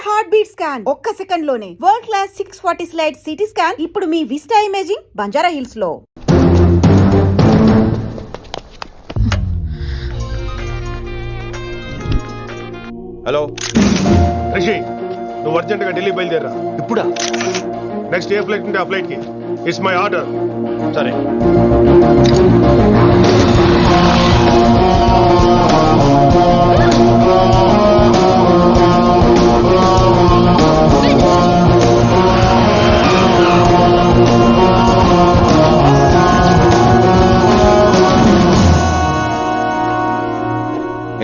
Heart beat scan ఒక్క second లోనే world class 640 slide CT scan ఇప్పుడు మీ విస్టా ఇమేజింగ్ బంజారా హిల్స్ లో. హలో రిషి, నువ్వు అర్జెంట్ గా ఢిల్లీ బయలుదేరా. ఇప్పుడా? నెక్స్ట్ ఏ ఫ్లైట్ ఉంటే ఆ ఫ్లైట్ కి. It's my order. సరే.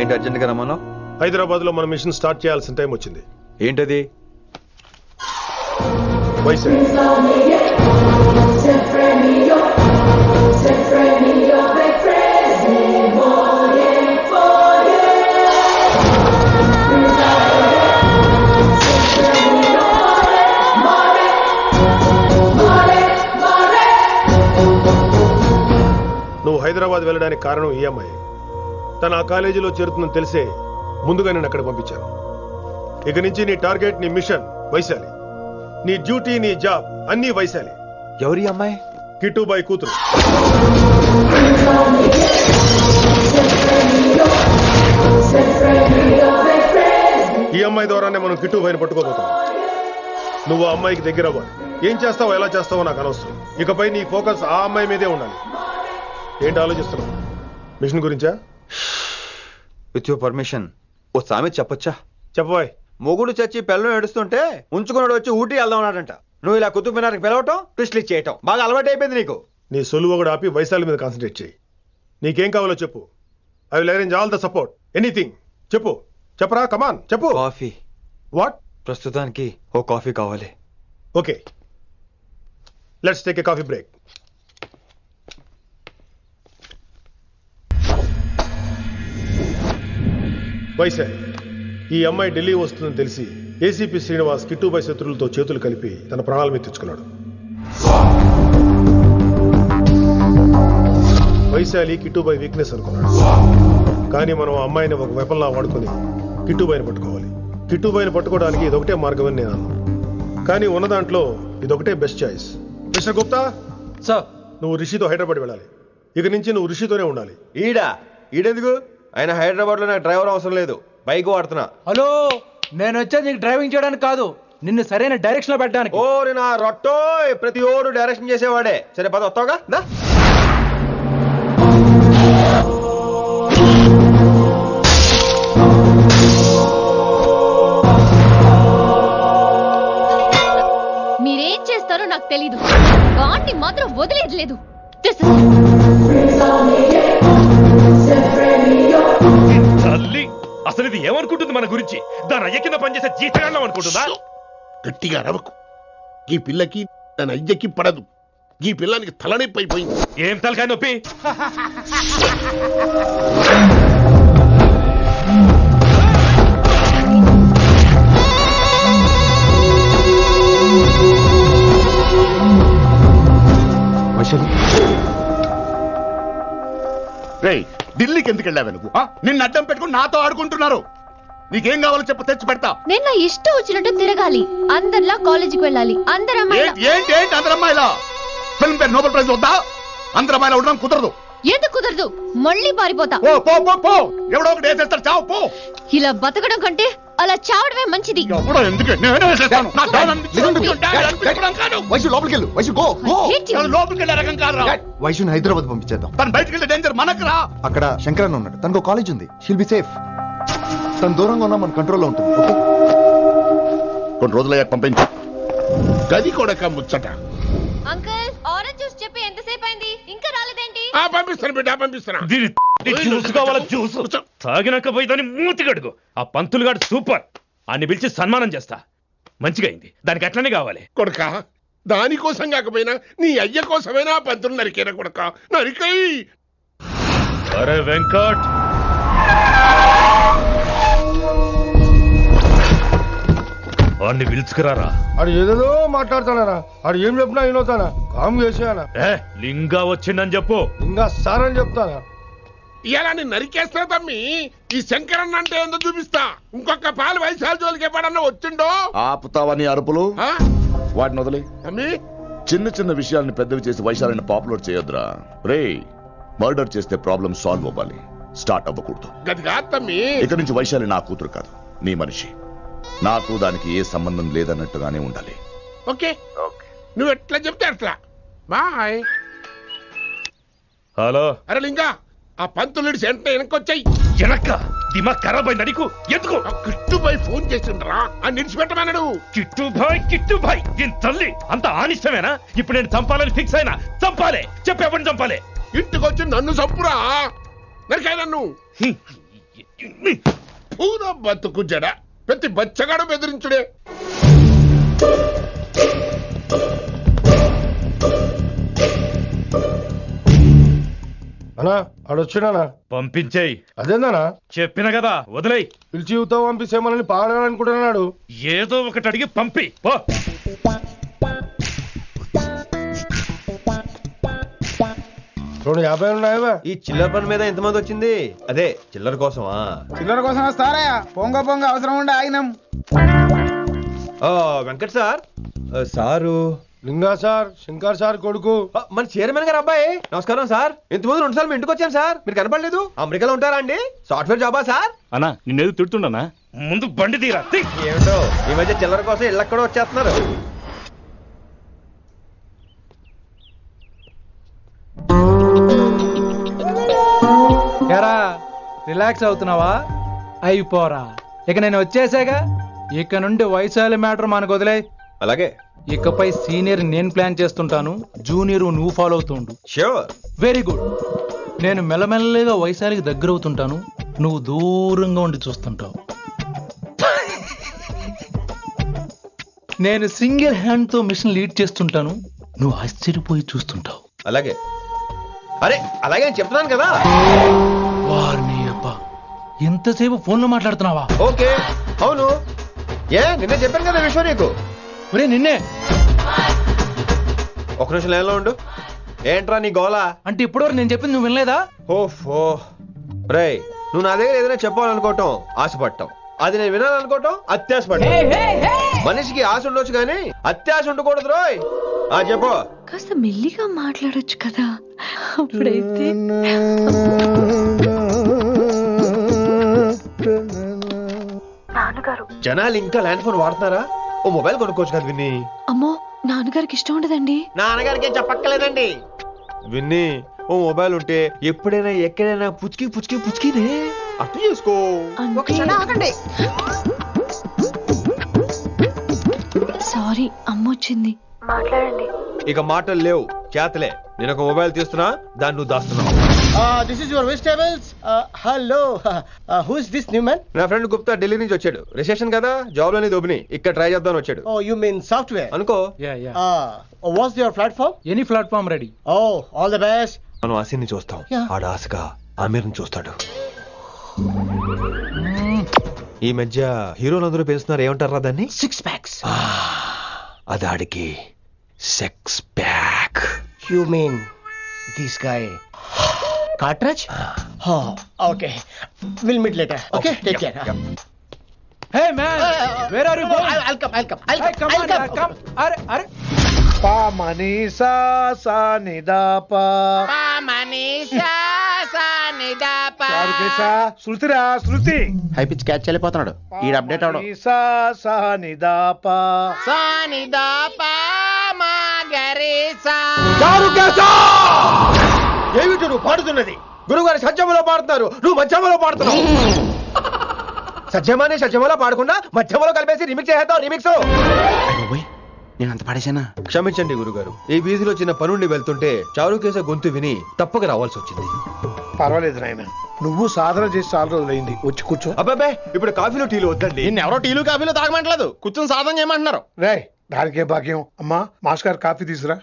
ఏంటి అర్జెంట్ గా రమ్మను? హైదరాబాద్ లో మన మిషన్ స్టార్ట్ చేయాల్సిన టైం వచ్చింది. ఏంటది? వైజాగ్. నువ్వు హైదరాబాద్ వెళ్ళడానికి కారణం ఈ అమ్మాయి. తన ఆ కాలేజీలో చేరుతుందని తెలిసే ముందుగా నేను అక్కడ పంపించాను. ఇక నుంచి నీ టార్గెట్, నీ మిషన్ వైశాలి. నీ డ్యూటీ, నీ జాబ్ అన్నీ వైశాలి. ఎవరి అమ్మాయి? కిట్టుబాయి కూతురు. ఈ అమ్మాయి ద్వారానే మనం కిట్టుబాయిని పట్టుకోబోతున్నాం. నువ్వు ఆ అమ్మాయికి దగ్గర అవ్వాలి. ఏం చేస్తావో ఎలా చేస్తావో నాకు అనవసరం. ఇకపై నీ ఫోకస్ ఆ అమ్మాయి మీదే ఉండాలి. ఏంటి ఆలోచిస్తున్నావు? మిషన్ గురించా? విత్ యువర్ పర్మిషన్ ఓ సామెత చెప్పొచ్చా? చెప్పబాయ్. మొగుడు చచ్చి పిల్లలు ఏడుస్తుంటే ఉంచుకున్నాడు వచ్చి ఊటీ వెళ్దామన్నాడంట. నువ్వు ఇలా కుతుబ్ మినార్కి పిలవటం, ట్విస్ట్లు చేయటం బాగా అలవాటు అయిపోయింది నీకు. నీ సొలువు కూడా ఆపి వైశాలి మీద కాన్సన్ట్రేట్ చేయి. నీకేం కావాలో చెప్పు. I will arrange all the support. Anything చెప్పు. చెప్పరా, కమాన్ చెప్పు. కాఫీ. వాట్? ప్రస్తుతానికి ఓ కాఫీ కావాలి. Okay, let's take a coffee break. Vaishali, ఈ అమ్మాయి ఢిల్లీ వస్తుందని తెలిసి ఏసీపీ శ్రీనివాస్ కిట్టుబాయి శత్రువులతో చేతులు కలిపి తన ప్రాణాల మీద తెచ్చుకున్నాడు. వైశాలి కిట్టుబాయి వీక్నెస్ అనుకున్నాడు. కానీ మనం ఆ అమ్మాయిని ఒక వెపన్లా వాడుకొని కిట్టుబాయిని పట్టుకోవాలి. కిట్టుబాయిని పట్టుకోవడానికి ఇదొకటే మార్గమని నేను అన్నాను. కానీ ఉన్న దాంట్లో ఇదొకటే best choice. Mister Gupta sir, నువ్వు రిషితో హైదరాబాద్ వెళ్ళాలి. ఇక నుంచి నువ్వు రిషితోనే ఉండాలి. ఈడెందుకు? ఆయన హైదరాబాద్ లో నాకు డ్రైవర్ అవసరం లేదు, బైక్ వాడుతున్నా. హలో, నేను వచ్చేది నీకు డ్రైవింగ్ చేయడానికి కాదు, నిన్ను సరైన డైరెక్షన్ లో పెట్టడానికి. ఓ నా రొట్టో, ప్రతి ఓడు డైరెక్షన్ చేసేవాడే. సరే పద, వస్తావుగా? మీరేం చేస్తారో నాకు తెలీదు, వాటిని మాత్రం వదిలేదు లేదు. తల్లి, అసలు ఇది ఏమనుకుంటుంది మన గురించి? దాని అయ్య కింద పనిచేసే జీతగాళ్ళం అనుకుంటుందా? గట్టిగా రవకు. ఈ పిల్లకి తన అయ్యకి పడదు. ఈ పిల్లానికి తలనొప్పి అయిపోయింది. ఏం తలకాయ నొప్పి? రేయ్, ఢిల్లీకి ఎందుకు వెళ్ళావు నువ్వు? నిన్ను అడ్డం పెట్టుకుని నాతో ఆడుకుంటున్నారు. నీకేం కావాలో చెప్పు, తెచ్చి పెడతా. నేను నా ఇష్టం వచ్చినట్టు తిరగాలి, అందరిలా కాలేజీకి వెళ్ళాలి. అందరు ఏంటి అందరు అమ్మాయిలా? ఫిల్మ్ పేరు నోబెల్ ప్రైజ్ వద్దా? అందరు అమ్మాయిలా ఉండడం కుదరదు. ఎందుకు కుదరదు? మళ్ళీ పారిపోతా. పో పో పో పో. ఎవడో ఒకటి వేసేస్తాడు, చావు పో. ఇలా బతకడం కంటే అలా చావడమే మంచిది. ఎవడో ఎందుకు? నేనే వేసేస్తాను. నా డాన్ అనిపించడం కాదు. వైశు లోపలికి వెళ్ళు. Vaishu go go. లోపలికి వెళ్ళే రకం కాదురా. వైశుని హైదరాబాద్ పంపించేద్దాం. తను బయటికి వెళ్ళే డేంజర్ మనకు రా. అక్కడ శంకరన్ ఉన్నాడు, తనకు కాలేజ్ ఉంది. She'll be safe. తను దూరంగా ఉన్నా మన కంట్రోల్లో ఉంటుంది. ఓకే, కొన్ని రోజులయ్యాక పంపించు. గది కూడా ముచ్చట. అంకుల్, ఆరెంజ్ జ్యూస్ చెప్పి ఎంతసేపు అయింది, ఇంకా రాలేదేంటి? పంపిస్తాను బిడ్డ, పంపిస్తాను. జ్యూస్ కావాలా? జ్యూస్ తాగినాక పోయి దాన్ని మూతి గడుగు. ఆ పంతులు గాడు సూపర్, అన్ని పిలిచి సన్మానం చేస్తా. మంచిగా అయింది, దానికి అట్లనే కావాలి. కొడుక, దానికోసం కాకపోయినా నీ అయ్య కోసమైనా పంతులు నరికేనా కొడుక? నరికై. అరే వెంకట్, వాడిని పిలుచుకురారా. ఆడు ఏదేదో మాట్లాడతానా? ఆడు ఏం చెప్పినా వినవుతానా? కామ్ చేసేయానా? లింగా వచ్చిందని చెప్పు. ఇంకా సార్ అని చెప్తానా? ఇలా నేను నరికేస్తా తమ్మి. ఈ శంకరన్న అంటే ఏందో చూపిస్తా. ఇంకొక పాలు వయసాల జోలికి ఎప్పుడన్నా వచ్చిండో ఆపుతావని అరుపులు ఆ? వాటిని వదిలి తమ్మి చిన్న చిన్న విషయాల్ని పెద్దవి చేసి వైశాలని పాపులర్ చేయొద్దురా. రే మర్డర్ చేస్తే ప్రాబ్లం సాల్వ్ అవ్వాలి, స్టార్ట్ అవ్వకూడదు. గది కాదు తమ్మి. ఇక నుంచి వైశాలి నా కూతురు కాదు, నీ మనిషి. నాకు దానికి ఏ సంబంధం లేదన్నట్టుగానే ఉండాలి. ఓకే నువ్వు ఎట్లా చెప్తే అట్లా. బాయ్. హలో అరే లింగా ఆ పంతులుడి సెంట వెనకొచ్చాయి. వెనక్క దిమాగ్ ఖరాబ్ అయింది నీకు. ఎందుకు కిట్టుబాయ్ ఫోన్ చేసిండ్రా అని నిడిచిపెట్టమన్నాడు. కిట్టుభాయ్ దీని తల్లి అంత ఆనిష్టమేనా? ఇప్పుడు నేను చంపాలని ఫిక్స్ అయినా చంపాలే. చెప్పేపని చంపాలే. ఇంటికొచ్చి నన్ను చంపురా. నరికాయ నన్ను. పూరా బతుకు జడ ప్రతి బచ్చగాడు బెదిరించుడే. అన్నా ఆడొచ్చినానా? పంపించేయి. అదేందనా చెప్పిన కదా వదిలేయ్. పిలిచి యువత పంపిస్తే మనల్ని పాడాలనుకుంటున్నాడు. ఏదో ఒకటి అడిగి పంపి పో. 250 ఉన్నాయా? ఈ చిల్లర పని మీద ఎంతమంది వచ్చింది? అదే చిల్లర కోసమా? చిల్లర కోసం వస్తారా? పొంగ అవసరం ఉండే ఆగినాం. వెంకట్ సార్. సారు లింగా సార్, శంకర్ సార్ కొడుకు. మన చైర్మన్ గారు అబ్బాయి. నమస్కారం సార్. ఇంతకుముందు 2 సార్లు మీ ఇంటికి వచ్చాను సార్, మీరు కనపడలేదు. అమెరికాలో ఉంటారా అండి? సాఫ్ట్వేర్ జాబా సార్? అన్నా నిన్నేది తిడుతుండనా? ముందు బండి తీరా. ఏమిటో ఈ మధ్య చిల్లర కోసం ఇళ్ళక్కడ వచ్చేస్తున్నారు. ఎరా రిలాక్స్ అవుతున్నావా? అయిపోరా, ఇక నేను వచ్చేసాగా. ఇక నుండి వైశాలి మ్యాటర్ మనకు వదిలే. అలాగే. ఇకపై సీనియర్ నేను ప్లాన్ చేస్తుంటాను, జూనియర్ నువ్వు ఫాలో అవుతుండు. ష్యూర్. Very good. నేను మెల్లమెల్లగా వైశాలికి దగ్గర అవుతుంటాను, నువ్వు దూరంగా ఉండి చూస్తుంటావు. నేను సింగిల్ హ్యాండ్ తో మిషన్ లీడ్ చేస్తుంటాను, నువ్వు ఆశ్చర్యపోయి చూస్తుంటావు. అలాగే. అరే అలాగే అని చెప్తున్నాను కదా. వారిని అబ్బా, ఎంతసేపు ఫోన్లో మాట్లాడుతున్నావా? ఓకే అవును. నిన్నే చెప్పాను కదా విషయం నీకు. ఒరే నిన్నే. ఒక నిమిషం లైన్లో ఉండు. ఏంట్రా నీ గోలా? అంటే ఇప్పటివరకు నేను చెప్పింది నువ్వు వినలేదా? ఓఫో రేయ్, నువ్వు నా దగ్గర ఏదైనా చెప్పాలనుకోవటం ఆశపడటం, అది నేను వినాలనుకోవటం అత్యాశపడటం. మనిషికి ఆశ ఉండొచ్చు కానీ అత్యాశ ఉండకూడదు రోయ్. చెప్పు. కాస్త మెల్లిగా మాట్లాడొచ్చు కదా. అప్పుడైతే నాన్నగారు. జనాలు ఇంకా ల్యాండ్ ఫోన్ వాడుతున్నారా? ఓ మొబైల్ కొనుక్కోవచ్చు కదా విన్ని. అమ్మో నాన్నగారికి ఇష్టం ఉండదండి. నాన్నగారికి ఏం చెప్పక్కర్లేదండి. విన్ని ఓ మొబైల్ ఉంటే ఎప్పుడైనా ఎక్కడైనా పుచ్చుకినే అర్థం చేసుకో. సారీ అమ్మొచ్చింది. మాట్లాడండి. ఇక మాటలు లేవు, చేతలే. నేను ఒక మొబైల్ తీస్తున్నా, దాన్ని నువ్వు దాస్తున్నావు. This is your vegetables. Hello. Who is this new man? నా ఫ్రెండ్ గుప్తా ఢిల్లీ నుంచి వచ్చాడు. రిసెప్షన్ కదా, జాబ్ లోని దొబ్బిని ఇక్కడ ట్రై చేద్దాం వచ్చాడు. Oh, you mean software? అనుకో. What's your platform? Any platform ready. Oh, all the best. మనం ఆశని చూస్తాం, ఆడ ఆశగా ఆమీర్ని చూస్తాడు. ఈ మధ్య హీరోలందరూ పెంచుతున్నారు, ఏమంటారా దాన్ని? 6 packs. అది ఆడికి sex pack. You mean this guy? Cartridge? Oh, okay. We'll meet later. Okay, take care. Hey man, where are you going? I'll come. Hey, come on, come. అరే పా మనీసా సా నిదాపా Pa manisa sa nidapa. Shruti high pitch catch వెళ్ళిపోతున్నాడు. ఈ update అవడం. మనీసా సా నిదాపా Sa nidapa ma garisa. ఏమిటి నువ్వు పాడుతున్నది? గురుగారు సత్యములో పాడుతున్నారు, నువ్వు మధ్యమలో పాడుతున్నావు. సత్యమాలో పాడకుండా మధ్యమలో కలిపేసి రిమిక్స్ చేద్దాం. రిమిక్స్. నేను అంత పాడేశానా? క్షమించండి గురుగారు, ఈ వీధిలో చిన్న పనుండి వెళ్తుంటే చారుకేశ గొంతు విని తప్పక రావాల్సి వచ్చింది. పర్వాలేదు నాయన, నువ్వు సాధన చేసి చాలా రోజులైంది, వచ్చి కూర్చో. అబ్బాబే ఇప్పుడు కాఫీలు టీలు వద్దండి. నిన్ను ఎవరో టీలు కాఫీలు తాగమంటలేదు, కూర్చొని సాధన చేయమంటున్నారు. రాయ్ దానికే భాగ్యం. అమ్మా మాస్ గారు కాఫీ తీసురా.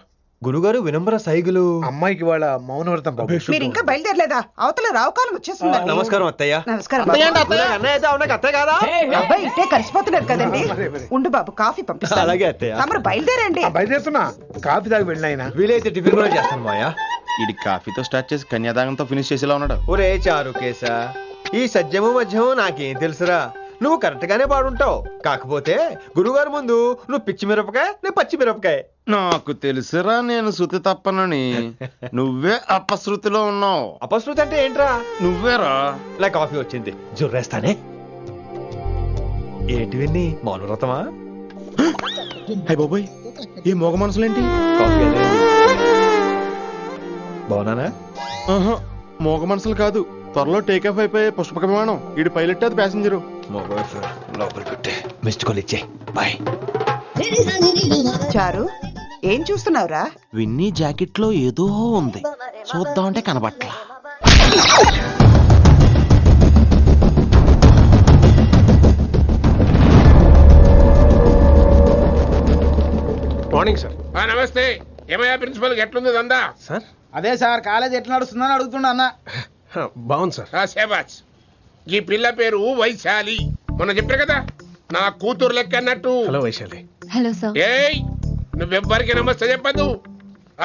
గురుగారు వినమ్ర సైగులు. అమ్మాయికి వాళ్ళ మౌనవ్రతం. మీరు ఇంకా బయలుదేరలేదా? అవతల రావుకాలం వచ్చేస్తుంది. నమస్కారం అత్తయ్య. నమస్కారం. అన్నయ్య అయితే అవునా అత్తయ్య కాదా? అబ్బాయి ఇట్టే కలిసిపోతున్నారు కదండి. ఉండు బాబు, కాఫీ పంపిస్తాను. అలాగే అత్తయ్య. తమరు బయలుదేరండి. బయలుదేరుతున్నా, కాఫీ తాగి వెళ్ళిన ఆయన. వీలైతే టిఫిన్ కూడా చేస్తాను మాయా. ఇది కాఫీతో స్టార్ట్ చేసి కన్యాదానంతో ఫినిష్ చేసేలా ఉన్నాడు. ఒరే చారు కేసా, ఈ సత్యము మధ్యము నాకేం తెలుసురా. నువ్వు కరెక్ట్ గానే పాడుంటావు, కాకపోతే గురుగారు ముందు నువ్వు పిచ్చి మిరపకాయ, నేను పచ్చి మిరపకాయ. నాకు తెలుసురా నేను శృతి తప్పనని. నువ్వే అపశృతిలో ఉన్నావు. అపశృతి అంటే ఏంట్రా? నువ్వేరా. నా కాఫీ వచ్చింది, జుర్రేస్తానే. ఏంటి విన్ని మౌనవ్రతమా? హై బాబోయ్, ఈ మోగ మనసులేంటి? కాఫీ అదే. బాగున్నానా? మోగ మనసులు కాదు, త్వరలో టేక్ ఆఫ్ అయిపోయే పుష్పక విమానం. ఈడు పైలట్, అది ప్యాసింజరు. లోపల పెట్టే మిస్డ్ కాల్ ఇచ్చే. బాయ్. చారు ఏం చూస్తున్నావురా? విన్నీ జాకెట్ లో ఏదో ఉంది, చూద్దామంటే కనబట్లా. Morning sir. నమస్తే. ఏమయ్యా ప్రిన్సిపల్ ఎట్లుంది దందా? సార్ అదే సార్, కాలేజ్ ఎట్లా నడుస్తుందని అడుగుతున్నా అన్న. బాగుంది సార్. శేబాజ్. ఈ పిల్ల పేరు వైశాలి. మొన్న చెప్పారు కదా, నా కూతురు లెక్క అన్నట్టు. హలో వైశాలి. Hello sir. ఏయ్, నువ్వెవ్వరికి నమస్తే చెప్పద్దు.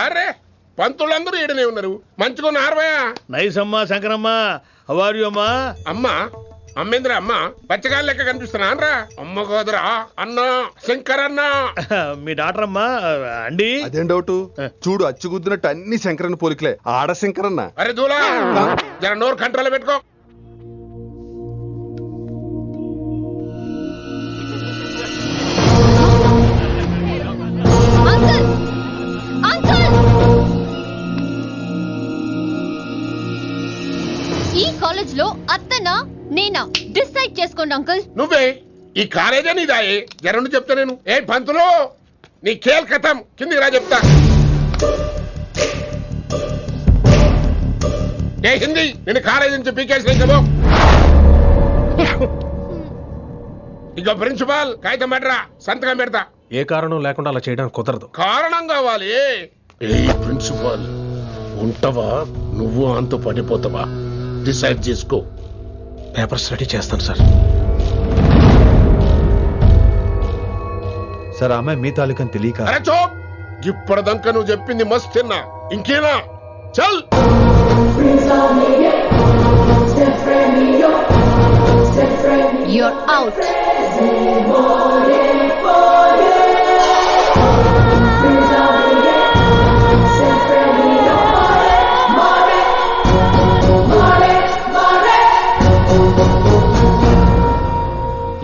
అరే, పంతులందరూ ఈడనే ఉన్నారు. మంచుకున్న ఆర్వయా. నైస్ అమ్మా శంకరమ్మ. అవారు అమ్మా. అమ్మా అమ్మేంద్ర అమ్మ పచ్చగాళ్ళ లెక్క కనిపిస్తున్నా అనరా? అమ్మ కోదరా అన్న శంకరన్న. మీ డాక్టర్ అమ్మా అండి. అదేం డౌట్, చూడు అచ్చుగుద్దినట్టు అన్ని శంకరన్న పోలికలే. ఆడ శంకరన్న. అరే దూలా, జర నోరు కంట్రోల్ పెట్టుకో. అంకుల్ అంకుల్, ఈ కాలేజ్ లో అత్తనా నేనా డిసైడ్ చేసుకోండి అంకుల్. నువ్వే ఈ కాలేజా నీదాయే? జరండు చెప్తా నేను. ఏ పంతులు, నీ ఖేల్ కథం, కిందికి రా చెప్తా. ఏ హిందీ, నేను కాలేజీ నుంచి పీకేసి కదా. ఇక ప్రిన్సిపాల్ కాగితం పడరా, సంతకం పెడతా. ఏ కారణం లేకుండా అలా చేయడానికి కుదరదు. కారణం కావాలి. ఏ ప్రిన్సిపాల్ ఉంటావా, నువ్వు అంత పడిపోతావా? డిసైడ్ చేసుకో. పేపర్స్ రెడీ చేస్తాను సార్. సార్ ఆమె మీ తాలూకని తెలియక. అరే చోప్, ఇప్పటిదాకా నువ్వు చెప్పింది మస్త్ తిన్నా, ఇంకేనా? చల్. You're out.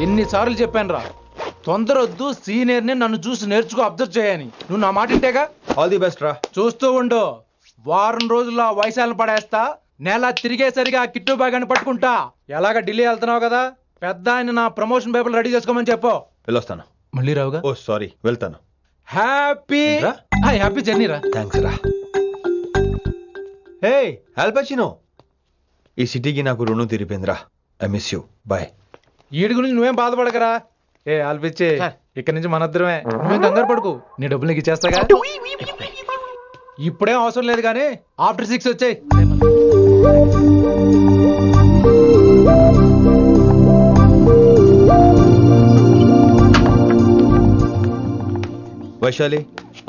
ఎన్నిసార్లు చెప్పాను రా, తొందరొద్దు, సీనియర్ ని నన్ను చూసి నేర్చుకో, అబ్జర్వ్ చేయని. నువ్వు నా మాట ఇంటేగా. ఆల్ ది బెస్ట్ రా. చూస్తూ ఉండు, వారం రోజుల్లో ఆ వయసాలను పడేస్తా. నెల తిరిగేసరిగా కిట్టు బాగాని పట్టుకుంటా. ఎలాగ ఢిల్లీ వెళ్తున్నావు కదా, పెద్ద ఆయన నా ప్రమోషన్ పేపర్ రెడీ చేసుకోమని చెప్పు. వెళ్ళొస్తాను. మళ్ళీ రావుగా? ఓ సారీ, వెళ్తాను. హ్యాపీ హ్యాపీ జర్నీ రా. థ్యాంక్స్ రా. హే ఆల్పచినో, ఈ సిటీకి నాకు రుణం తీరిపోయిందిరా. I miss you. బాయ్. వీడి గురించి నువ్వేం బాధపడకరా. ఏ ఆల్పిచ్చే, ఇక్కడి నుంచి మనద్దరమే. నువ్వేం కంగారు పడుకు, నీ డబ్బులు నీకు ఇచ్చేస్తాగా. ఇప్పుడేం అవసరం లేదు కానీ ఆఫ్టర్ 6 వచ్చాయి. వైశాలి,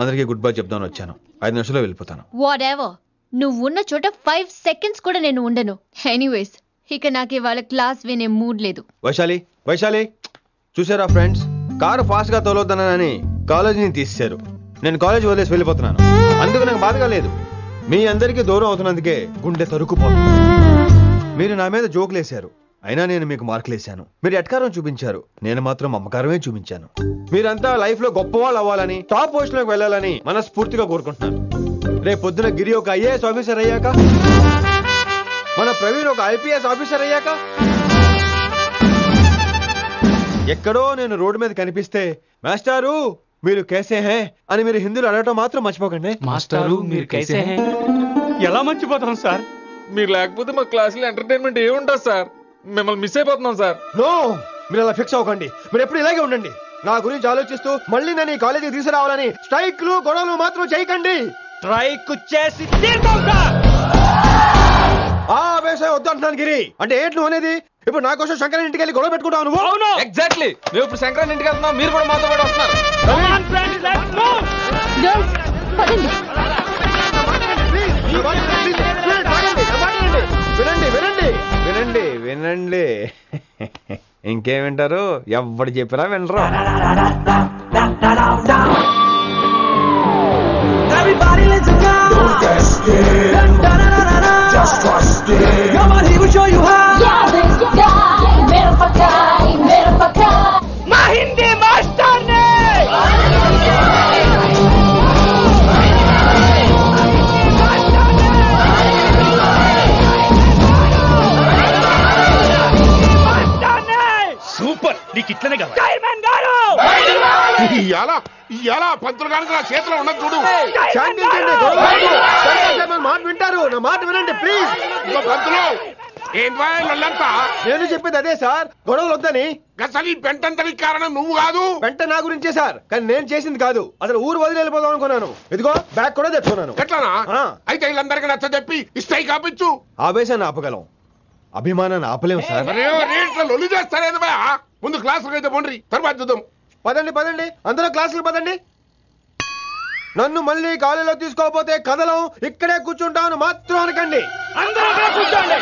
అందరికీ గుడ్ బై చెప్దామని వచ్చాను. 5 నిమిషాల్లో వెళ్ళిపోతాను. వాట్ ఎవర్, నువ్వు ఉన్న చోట 5 seconds కూడా నేను ఉండను. ఎనీవేస్, ఇక నాకు ఇవాళ క్లాస్ వినే మూడ్ లేదు. వైశాలి, వైశాలి, చూసారా ఫ్రెండ్స్, కారు ఫాస్ట్ గా తోలొద్దనని కాలేజీని తీసేశారు. నేను కాలేజ్ వదిలేసి వెళ్ళిపోతున్నాను. అందుకు నాకు బాధగా లేదు. మీ అందరికీ దూరం అవుతున్నందుకే గుండె తరుక్కుపోతుంది. మీరు నా మీద జోకులు వేశారు, అయినా నేను మీకు మార్కులు వేశాను. మీరు ఎట్కారం చూపించారు, నేను మాత్రం అమ్మకారమే చూపించాను. మీరంతా లైఫ్ లో గొప్ప వాళ్ళు అవ్వాలని, టాప్ పొజిషన్ లోకి వెళ్ళాలని మనస్ఫూర్తిగా కోరుకుంటున్నాను. రేపు పొద్దున గిరి ఒక IAS ఆఫీసర్ అయ్యాక, మన ప్రవీణ్ ఒక IPS ఆఫీసర్ అయ్యాక, ఎక్కడో నేను రోడ్డు మీద కనిపిస్తే మాస్టారు మీరు కేసే హే అని మీరు హిందీలో అడగటం మాత్రం మర్చిపోకండి. మాస్టారు మీరు కైసే హే. ఎలా మర్చిపోతాం సార్? మీరు లేకపోతే మా క్లాసులో ఎంటర్టైన్మెంట్ ఏముంటుంది సార్? మిమ్మల్ని మిస్ అయిపోతున్నాం సార్. నో, మీరు అలా ఫిక్స్ అవ్వకండి. మీరు ఎప్పుడు ఇలాగే ఉండండి. నా గురించి ఆలోచిస్తూ మళ్ళీ నేను ఈ కాలేజీకి తీసుకురావాలని స్ట్రైక్లు గొడవలు మాత్రం చేయకండి. స్ట్రైక్ చేసి తీరుతాం సార్. ఆ వ్యవసాయం వద్దు అంటున్నాను గిరి. అంటే ఏంటి నువ్వు అనేది? ఇప్పుడు నా కోసం శంకరన్ ఇంటికి వెళ్ళి గొడవ పెట్టుకుంటావు నువ్వు? అవును, ఎగ్జాక్ట్లీ. మేము ఇప్పుడు శంకరన్ ఇంటికి వెళ్తున్నాం, మీరు కూడా మాతో పాటు వస్తున్నారు. Girls, పదండి. నా మాట వినండి, please. ఆగండి, నా మాట వినండి. వినండి. వినండి. ఇంకేం వింటారు? ఎవడు చెప్పినా వినరు. Everybody let's go. Don't get scared. Just trust it. Come on, he will show you how. Yeah, this guy, mera pakai. Ma Hindi master ne. Super, నీకు ఇట్లనే కావాలి. చైర్మన్ గారు. ఇవాళ పంతులు గారికి నా చేతిలో ఉన్నది చూడు. శాంతించండి, గొడవ వద్దు. శాంతించండి, నా మాట వింటారు. నా మాట వినండి ప్లీజ్. ఇదిగో పంతులు, ఏంటి వాళ్ళంతా? నేను చెప్పేది అదే సార్, గొడవలు వద్దని. అసలు ఈ పెంటంతరికి కారణం నువ్వు కాదు. వెంట నా గురించే సార్, కానీ నేను చేసింది కాదు. అసలు ఊరు వదిలి వెళ్ళిపోదాం అనుకున్నాను. ఇదిగో బ్యాగ్ కూడా తెచ్చుకున్నాను. ఎట్లానా? ఆ. అయితే వీళ్ళందరికీ నచ్చ చెప్పి ఇస్తాయి కాపించు. ఆవేశాన్ని ఆపగలం, అభిమానాన్ని ఆపలేము సార్. రేట్ల లొల్లి చేస్తారేది బా. ముందు క్లాసులకు అయితే పోండి, తర్వాత చూద్దాం. పదండి అందరూ క్లాసులకు పదండి. నన్ను మళ్ళీ కాలేజీలో తీసుకోకపోతే కదలం, ఇక్కడే కూర్చుంటాను మాత్రం అనకండి. అందరూ అక్కడ కూర్చోండి.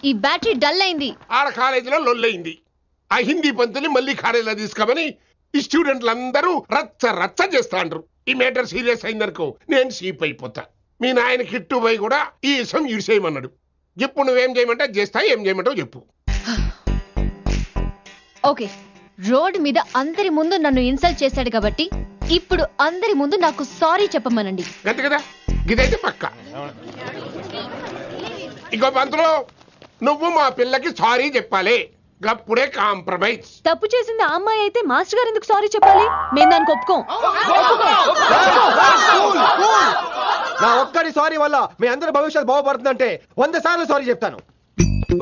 ఈ బ్యాటరీ డల్ అయింది. ఆడ కాలేజీలో లొల్లయింది. ఆ హిందీ పంతుని మళ్ళీ కాలేజీలో తీసుకోమని ఈ స్టూడెంట్లందరూ రచ్చ చేస్తాండ్రు. ఈ మేటర్ సీరియస్ అయిందనుకో నేను సీప్ అయిపోతా. మీ నాయన కిట్టు పోయి కూడా ఈ విషయం ఇడిసేయమన్నాడు. ఇప్పుడు నువ్వేం చేయమంటే చేస్తా, ఏం చేయమంటావు చెప్పు. ఓకే, రోడ్ మీద అందరి ముందు నన్ను ఇన్సల్ట్ చేశాడు కాబట్టి ఇప్పుడు అందరి ముందు నాకు సారీ చెప్పమనండి. గంతే కదా, గిదైతే పక్క. ఇంకో పంతులు, నువ్వు మా పిల్లకి సారీ చెప్పాలి. గప్పుడే కాంప్రమైజ్. తప్పు చేసింది ఆ అమ్మాయి అయితే మాస్టర్ గారు ఎందుకు సారీ చెప్పాలి? మేము దానికి ఒప్పుకోం. నా ఒక్కడి సారీ వల్ల మీ అందరి భవిష్యత్తు బాగుపడుతుందంటే 100 సార్లు సారీ చెప్తాను.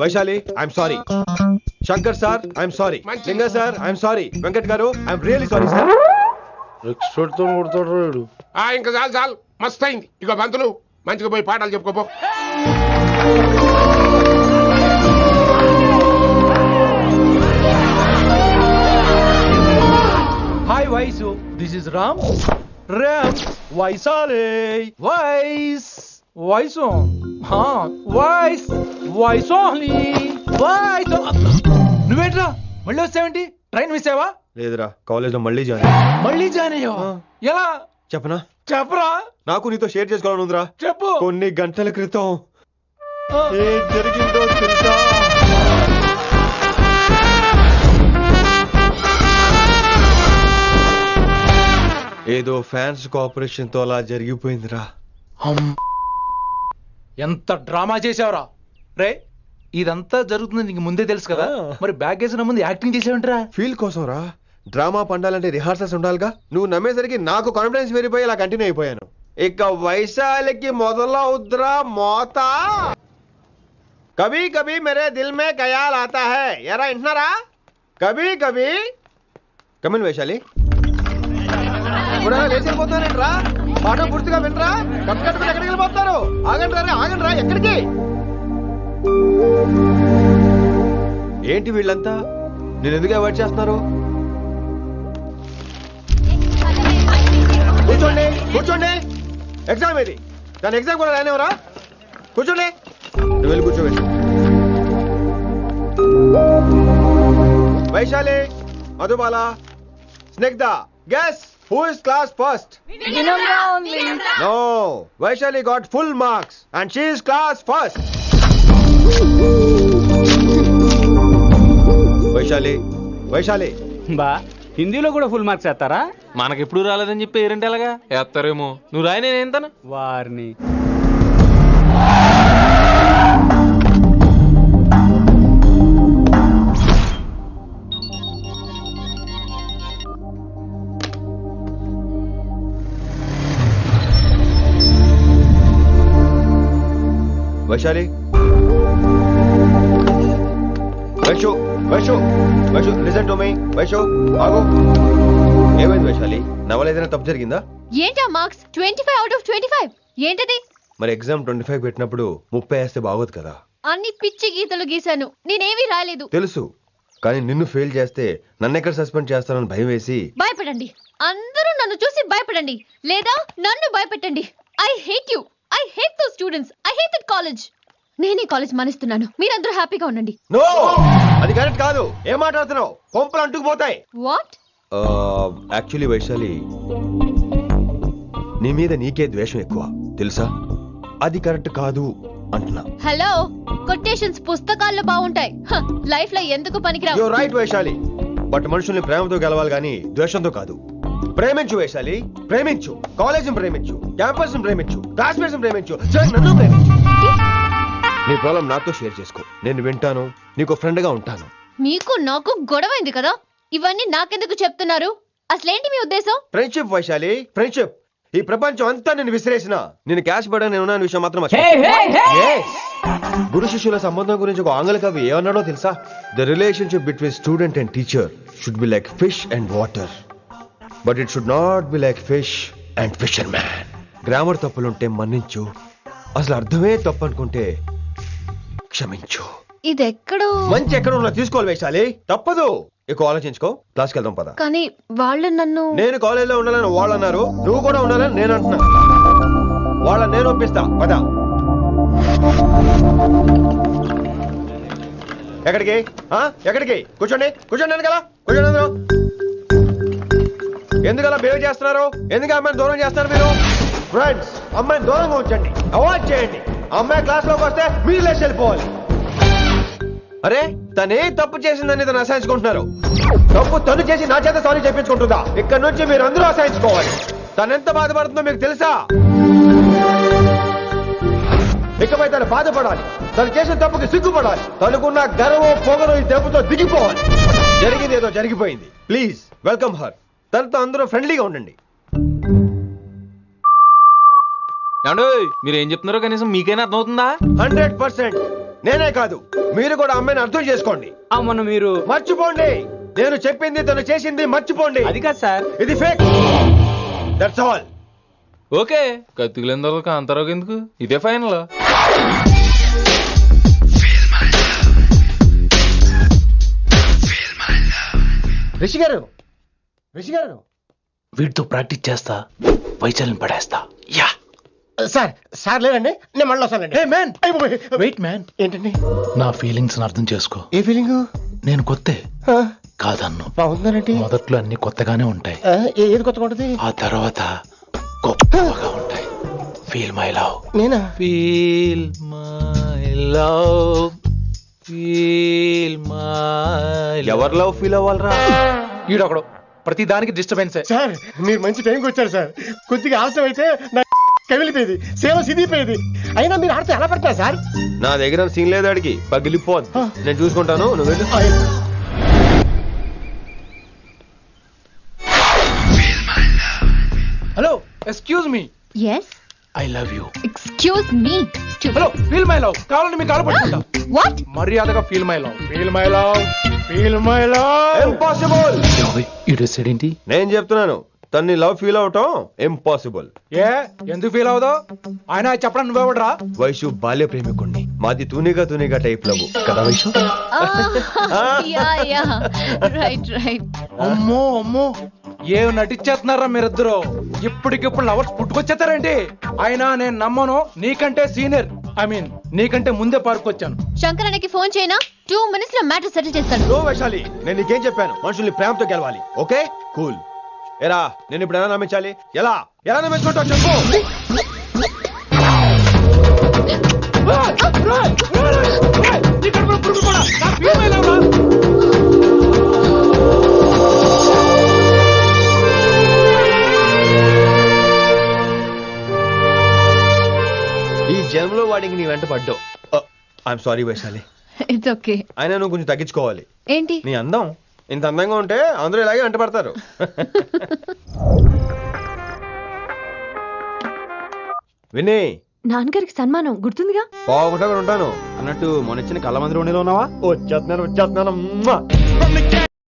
Vaishali, I'm sorry. Shankar sir, I'm sorry. Singer sir, I'm sorry. Venkat గారు, ఐఎమ్ రియల్లీ సారీ సార్. ఇంకా చాలు మస్త్ అయింది. ఇక పంతులు మంచిగా పోయి పాఠాలు చెప్పుకోపో. Hi Vaisu, this is Ram. వైసాలే వైసు. నువ్వేంట్రా మళ్ళీ వచ్చావేంటి? ట్రైన్ మిస్ అయ్యావా? లేదురా, కాలేజ్ లో మళ్ళీ జాయిన్ అయ్యావా? ఎలా చెప్పనా? చెప్పరా. నాకు నీతో షేర్ చేసుకోవాలని ఉందిరా. చెప్పు. కొన్ని గంటల క్రితం ఏం జరిగిందో తెలుసా? ఏదో ఫ్యాన్స్ కోఆపరేషన్ తో అలా జరిగిపోయిందిరా. ఎంత డ్రామా చేసావురా రే. ఇదంతా జరుగుతుంది నీకు ముందే తెలుసు కదా, మరి బ్యాగ్ వేసిన ముందు యాక్టింగ్ చేసావంటరా? ఫీల్ కోసం రా. డ్రామా పండాలంటే రిహార్సల్స్ ఉండాలిగా. నువ్వు నమ్మేసరికి నాకు కాన్ఫిడెన్స్ పెరిగిపోయి ఇలా కంటిన్యూ అయిపోయాను. ఇక వైశాలికి మొదలవుద్రా మోత. కభీ కభీ మేరే దిల్ మే ఖయాల్ ఆతా హై. ఎరా ఇంటున్నారా? కభీ కభీ. కమిన్ వైశాలి. లేచిపోతానంట్రా, పాఠం పూర్తిగా వినరా? కట్టుకట్టుకుని ఎక్కడికి వెళ్ళిపోతారు? ఆగండి రా. ఎక్కడికి? ఏంటి వీళ్ళంతా నేను ఎందుకు అవాయిడ్ చేస్తున్నారు? కూర్చోండి. ఎగ్జామ్ ఏది? దాని ఎగ్జామ్ కూడా రానివరా? కూర్చోండి. నువ్వు వెళ్ళి కూర్చోండి. Vaishali, Madhubala, Snigdha, guess who is class first? Vinamra only. No, Vaishali got full marks and she is class first. Vaishali బా హిందీలో కూడా ఫుల్ మార్క్స్ వేస్తారా? మనకెప్పుడు రాలేదని చెప్పి ఏరంటే ఎలాగా వేస్తారేమో. నువ్వు రాయి, నేను ఏంతను వారిని. Vaishali, Vaishu listen to me. Vaishu ఆగు. ఏమైంది వైశాలి? నా వల్ల ఏదైనా తప్పు జరిగిందా? ఏంటా మార్క్స్ 25 out of 25? ఏంటది? మరి ఎగ్జామ్ 25 పెట్టినప్పుడు 30 వేస్తే బాగోదు కదా. అన్ని పిచ్చి గీతలు గీశాను, నేనేమీ రాలేదు. తెలుసు, కానీ నిన్ను ఫెయిల్ చేస్తే నన్ను ఎక్కడ సస్పెండ్ చేస్తానని భయం వేసి. భయపడండి, అందరూ నన్ను చూసి భయపడండి, లేదా నన్ను భయపెట్టండి. I hate you, I hate those students, I hate that college. నేనే కాలేజ్ మానేస్తున్నాను, మీరందరూ హ్యాపీగా ఉండండి. నో, అది కరెక్ట్ కాదు. ఏం మాట్లాడుతున్నావు? కొంపలు అంటుకుపోతాయి. వాట్? యాక్చువల్లీ వైశాలి, నీ మీద నీకే ద్వేషం ఎక్కువ తెలుసా? అది కరెక్ట్ కాదు అంటున్నా. హలో, కొటేషన్స్ పుస్తకాల్లో బాగుంటాయి, లైఫ్ లో ఎందుకు పనికిరావు. యు రైట్ వైశాలి, బట్ మనుషుల్ని ప్రేమతో గెలవాలి గాని ద్వేషంతో కాదు. ప్రేమించు వైశాలి, ప్రేమించు. కాలేజీని ప్రేమించు, క్యాంపస్ ప్రేమించు, క్లాస్మేట్స్ ప్రేమించు, నన్ను ప్రేమించు. నీ ప్రాబ్లం నాతో షేర్ చేసుకో, నేను వింటాను, నీకు ఫ్రెండ్ గా ఉంటాను. మీకు నాకు గొడవైంది కదా, ఇవన్నీ నాకెందుకు చెప్తున్నారు? అసలేంటి మీ ఉద్దేశం? Friendship Vaishali, friendship. ఈ ప్రపంచం అంతా నేను విసిరేసిన నేను క్యాష్ పడా నేను ఉన్న విషయం మాత్రం గురు శిష్యుల సంబంధం గురించి ఒక ఆంగ్ల కవి ఏమన్నాడో తెలుసా? The relationship between student and teacher should be like fish and water, but it should not be like fish and fisherman. Grammar తప్పులుంటే మన్నించు, అసలు అర్థమే తప్పు అనుకుంటే క్షమించు. ఇది ఎక్కడో మంచి ఎక్కడ ఉన్నా తీసుకోవాలి వైశాలి, తప్పదు. ఎక్కువ ఆలోచించుకో, క్లాస్కి వెళ్దాం పద. కానీ వాళ్ళు నన్ను, నేను కాలేజీలో ఉండాలని వాళ్ళు అన్నారు, నువ్వు కూడా ఉండాలని నేను అంటున్నా. వాళ్ళని నేను ఒప్పిస్తా, పద. ఎక్కడికి? ఎక్కడికి? కూర్చోండి, కూర్చోండి కదా, కూర్చోండి అందరూ. ఎందుకలా బిహేవ్ చేస్తున్నారు? ఎందుకు అమ్మాయిని దూరం చేస్తారు మీరు? ఫ్రెండ్స్, అమ్మాయిని దూరంగా ఉంచండి, అవాయిడ్ చేయండి. అమ్మాయి క్లాస్ లోకి వస్తే మీరు లేచి వెళ్ళిపోవాలి. అరే, తనే తప్పు చేసిందని తను అసహించుకుంటున్నారు. తప్పు తను చేసి నా చేత సారీ చెప్పించుకుంటుందా? ఇక్కడ నుంచి మీరు అందరూ అసహించుకోవాలి. తనెంత బాధపడుతుందో మీకు తెలుసా? ఇకపై తను బాధపడాలి, తను చేసిన తప్పుకి సిగ్గుపడాలి. తనకున్న గర్వం పొగరు ఈ దెబ్బతో దిగిపోవాలి. జరిగింది ఏదో జరిగిపోయింది. Please welcome her. తనతో అందరూ ఫ్రెండ్లీగా ఉండండి. మీరు ఏం చెప్తున్నారో కనీసం మీకైనా అర్థమవుతుందా? 100%. నేనే కాదు, మీరు కూడా అమ్మాయిని అర్థం చేసుకోండి. మొన్న మీరు మర్చిపోండి, నేను చెప్పింది తను చేసింది మర్చిపోండి. అది కాదు సార్, ఇది ఫేక్. That's all. ఓకే, కత్తిలేని తర్వాత కాంతారావు ఎందుకు? ఇదే ఫైనల్. రిషి గారు, రిషి గారు, వీటితో ప్రాక్టీస్ చేస్తా, వైశాలిని పడేస్తా. యా సార్, సార్ లేదండి, నేను మళ్ళీ వస్తానండి. వెయిట్ మ్యాన్, ఏంటండి? నా ఫీలింగ్స్ అర్థం చేసుకో. ఏ ఫీలింగ్? నేను కొత్తే కాదన్ను. బాగుందనండి. మొదట్లో అన్ని కొత్తగానే ఉంటాయి, ఏది కొత్తగా ఉంటుంది? ఆ తర్వాత గొప్పగా ఉంటాయి. Feel my love. నేనా? Feel my love, feel my. ఎవరు లవ్ ఫీల్ అవ్వాలరా? ఈడొకడు ప్రతి దానికి డిస్టర్బెన్స్. సార్, మీరు మంచి టైంకి వచ్చారు సార్. కొద్దిగా ఆలస్యం అయితే నా కమిలిపోయేది, సేవ సిదిపోయేది. అయినా మీరు ఆడితే ఎలా పడతారు సార్? నా దగ్గర సీన్ లేదు, అడిగి పగిలిపోదు. నేను చూసుకుంటాను, నువ్వు వెళ్ళు. Hello, excuse me. yes, I love you. excuse me. Hello, feel my love. కావాలంటే మీ కాలు పట్టుకుంటా. what? మర్యాదగా feel my love, feel my love, feel my love. Impossible. ఇటు ఏంటి? నేను చెప్తున్నాను, తన్ని లవ్ ఫీల్ అవటం ఇంపాసిబుల్. ఏ, ఎందుకు ఫీల్ అవుదో? ఆయన చెప్పడం నువ్వెవడరా? వైషు బాల్య ప్రేమికుణ్ణి, మాది తూనిగా తూనిగా టైప్ లవ్ కదా వైషు? రైట్. అమ్మో అమ్మో, ఏం నటించేస్తున్నారా మీరిద్దరు? ఇప్పటికిప్పుడు లవర్స్ పుట్టుకొచ్చేస్తారేంటి? అయినా నేను నమ్మను, నీకంటే సీనియర్, ఐ మీన్ నీకంటే ముందే పార్కొచ్చాను. శంకరానికి ఫోన్ చేయనా? 2 minutes లో మ్యాటర్ సెటిల్ చేస్తాను. నో వైశాలి, నేను నీకేం చెప్పాను? మనుషుల్ని ప్రేమతో గెలవాలి. Okay cool. ఎరా, నేను ఇప్పుడు ఎలా నమ్మించాలి? ఎలా ఎలా నమ్మించుకుంటావు చెప్పు. ఈ జన్మలో వాడికి నీ వెంట పడ్డావు. I'm sorry Vaishali. It's okay. అయినా నువ్వు కొంచెం తగ్గించుకోవాలి. ఏంటి? నీ అందం ఇంత అందంగా ఉంటే అందరూ ఇలాగే వెంట పడతారు. విని, నాన్నగారికి సన్మానం గుర్తుందిగా? బాగుంటా ఉంటాను అన్నట్టు మొన్న ఇచ్చిన కళ్ళ మందిరం ఉన్నావా? వచ్చేస్తున్నాను.